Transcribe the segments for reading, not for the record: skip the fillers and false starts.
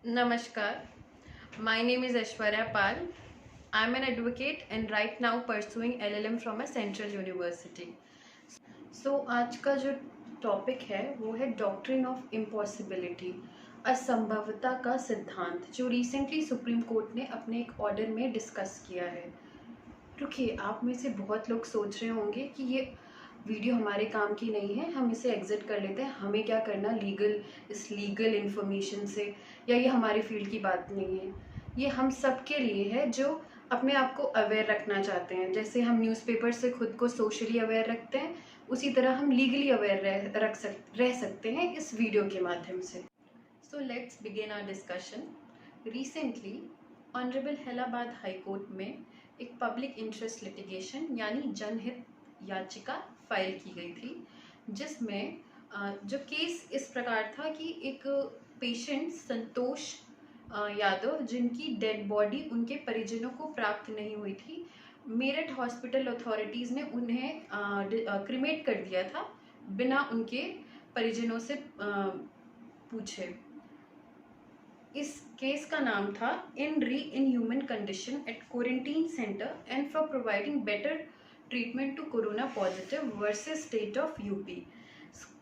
Namaskar. My name is Aishwarya Pal. I am an advocate and right now pursuing LLM from a Central University. So आज का जो topic है वो है doctrine of impossibility, असंभवता का सिद्धांत, जो रिसेंटली सुप्रीम कोर्ट ने अपने एक ऑर्डर में डिस्कस किया है। रुकिए, आप में से बहुत लोग सोच रहे होंगे कि ये वीडियो हमारे काम की नहीं है, हम इसे एग्जिट कर लेते हैं, हमें क्या करना इस लीगल इन्फॉर्मेशन से, या ये हमारी फील्ड की बात नहीं है। ये हम सब के लिए है जो अपने आप को अवेयर रखना चाहते हैं। जैसे हम न्यूज़पेपर से खुद को सोशली अवेयर रखते हैं, उसी तरह हम लीगली अवेयर रह सकते हैं इस वीडियो के माध्यम से। So let's begin our discussion. Recently honourable Allahabad high court में एक पब्लिक इंटरेस्ट लिटिगेशन यानी जनहित याचिका फाइल की गई थी, जिसमें जो केस इस प्रकार था कि एक पेशेंट संतोष यादव, जिनकी डेड बॉडी उनके परिजनों को प्राप्त नहीं हुई थी, मेरठ हॉस्पिटल अथॉरिटीज़ ने उन्हें क्रिमेट कर दिया था बिना उनके परिजनों से पूछे। इस केस का नाम था in human condition at quarantine centre and for providing better treatment to corona positive versus state of UP.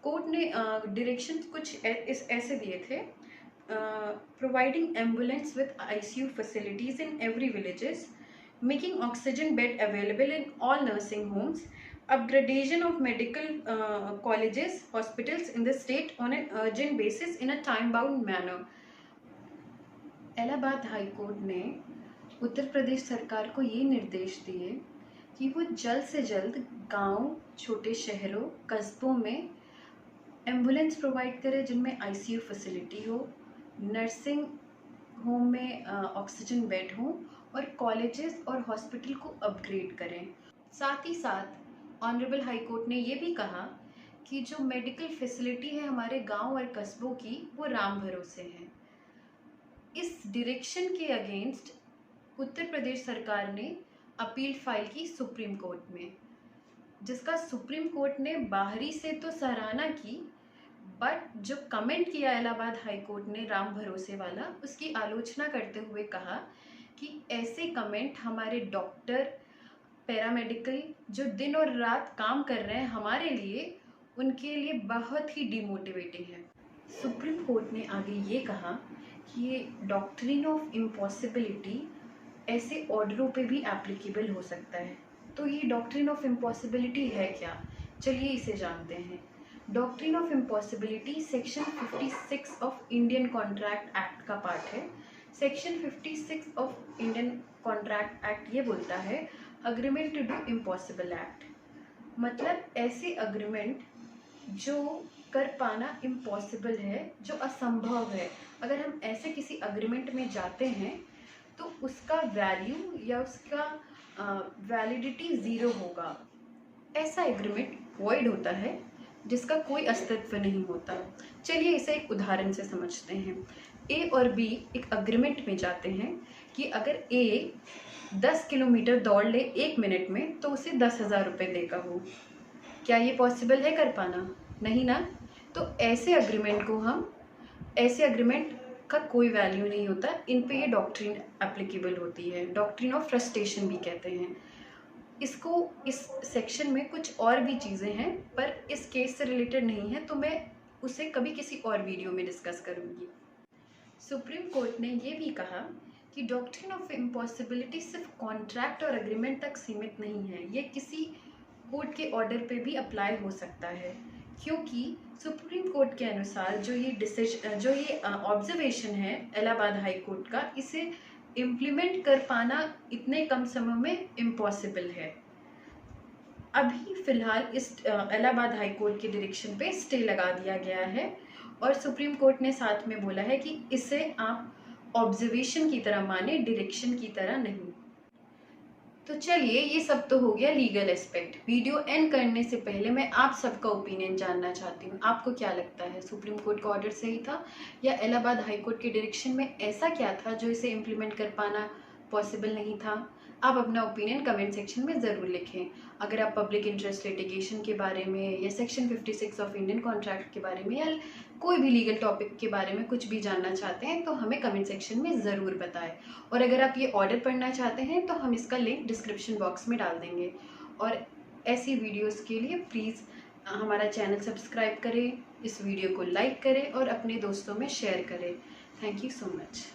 Court ने डायरेक्शन कुछ ऐसे दिए थे: providing ambulance with ICU facilities in every villages, making oxygen bed available in all nursing homes, upgradation of medical colleges, hospitals in the state on an urgent basis in a time-bound manner. Allahabad high court ने उत्तर प्रदेश सरकार को ये निर्देश दिए कि वो जल्द से जल्द गांव, छोटे शहरों, कस्बों में एम्बुलेंस प्रोवाइड करे जिनमें आईसीयू फैसिलिटी हो, नर्सिंग होम में ऑक्सीजन बेड हो और कॉलेजेस और हॉस्पिटल को अपग्रेड करें। साथ ही साथ ऑनरेबल हाई कोर्ट ने ये भी कहा कि जो मेडिकल फैसिलिटी है हमारे गांव और कस्बों की, वो राम भरोसे है। इस डायरेक्शन के अगेंस्ट उत्तर प्रदेश सरकार ने अपील फाइल की सुप्रीम कोर्ट में, जिसका सुप्रीम कोर्ट ने बाहरी से तो सराहना की, बट जो कमेंट किया इलाहाबाद हाई कोर्ट ने राम भरोसे वाला, उसकी आलोचना करते हुए कहा कि ऐसे कमेंट हमारे डॉक्टर, पैरामेडिकल जो दिन और रात काम कर रहे हैं हमारे लिए, उनके लिए बहुत ही डिमोटिवेटिंग है। सुप्रीम कोर्ट ने आगे ये कहा कि ये डॉक्ट्रिन ऑफ इम्पॉसिबिलिटी ऐसे ऑर्डरों पे भी एप्लीकेबल हो सकता है। तो ये डॉक्ट्रिन ऑफ इम्पॉसिबिलिटी है क्या? चलिए इसे जानते हैं। Doctrine of impossibility section 56 of Indian contract act का पार्ट है। Section 56 of Indian contract act ये बोलता है, agreement to do impossible act, मतलब ऐसे अग्रीमेंट जो कर पाना इम्पॉसिबल है, जो असंभव है। अगर हम ऐसे किसी अग्रीमेंट में जाते हैं तो उसका वैल्यू या उसका वैलिडिटी ज़ीरो होगा। ऐसा एग्रीमेंट वॉइड होता है जिसका कोई अस्तित्व नहीं होता। चलिए इसे एक उदाहरण से समझते हैं। ए और बी एक अग्रीमेंट में जाते हैं कि अगर ए 10 किलोमीटर दौड़ ले 1 मिनट में तो उसे 10,000 रुपये देगा वो। क्या ये पॉसिबल है कर पाना? नहीं ना। तो ऐसे अग्रीमेंट का कोई वैल्यू नहीं होता, इन पे ये डॉक्ट्रिन एप्लीकेबल होती है। डॉक्ट्रिन ऑफ फ्रस्ट्रेशन भी कहते हैं इसको। इस सेक्शन में कुछ और भी चीज़ें हैं, पर इस केस से रिलेटेड नहीं है, तो मैं उसे कभी किसी और वीडियो में डिस्कस करूँगी। सुप्रीम कोर्ट ने ये भी कहा कि डॉक्ट्रिन ऑफ इम्पॉसिबिलिटी सिर्फ कॉन्ट्रैक्ट और एग्रीमेंट तक सीमित नहीं है, ये किसी कोर्ट के ऑर्डर पे भी अप्लाई हो सकता है, क्योंकि सुप्रीम कोर्ट के अनुसार जो ये ऑब्जर्वेशन है इलाहाबाद हाई कोर्ट का, इसे इम्प्लीमेंट कर पाना इतने कम समय में इम्पॉसिबल है। अभी फ़िलहाल इस इलाहाबाद हाई कोर्ट के डायरेक्शन पे स्टे लगा दिया गया है और सुप्रीम कोर्ट ने साथ में बोला है कि इसे आप ऑब्जर्वेशन की तरह माने, डायरेक्शन की तरह नहीं। तो चलिए, ये सब तो हो गया लीगल एस्पेक्ट। वीडियो एंड करने से पहले मैं आप सबका ओपिनियन जानना चाहती हूँ। आपको क्या लगता है, सुप्रीम कोर्ट का ऑर्डर सही था या इलाहाबाद हाई कोर्ट के डायरेक्शन में ऐसा क्या था जो इसे इम्प्लीमेंट कर पाना पॉसिबल नहीं था? आप अपना ओपिनियन कमेंट सेक्शन में ज़रूर लिखें। अगर आप पब्लिक इंटरेस्ट लिटिगेशन के बारे में या सेक्शन 56 ऑफ इंडियन कॉन्ट्रैक्ट के बारे में या कोई भी लीगल टॉपिक के बारे में कुछ भी जानना चाहते हैं तो हमें कमेंट सेक्शन में ज़रूर बताएं। और अगर आप ये ऑर्डर पढ़ना चाहते हैं तो हम इसका लिंक डिस्क्रिप्शन बॉक्स में डाल देंगे। और ऐसी वीडियोस के लिए प्लीज़ हमारा चैनल सब्सक्राइब करें, इस वीडियो को लाइक करें और अपने दोस्तों में शेयर करें। Thank you so much.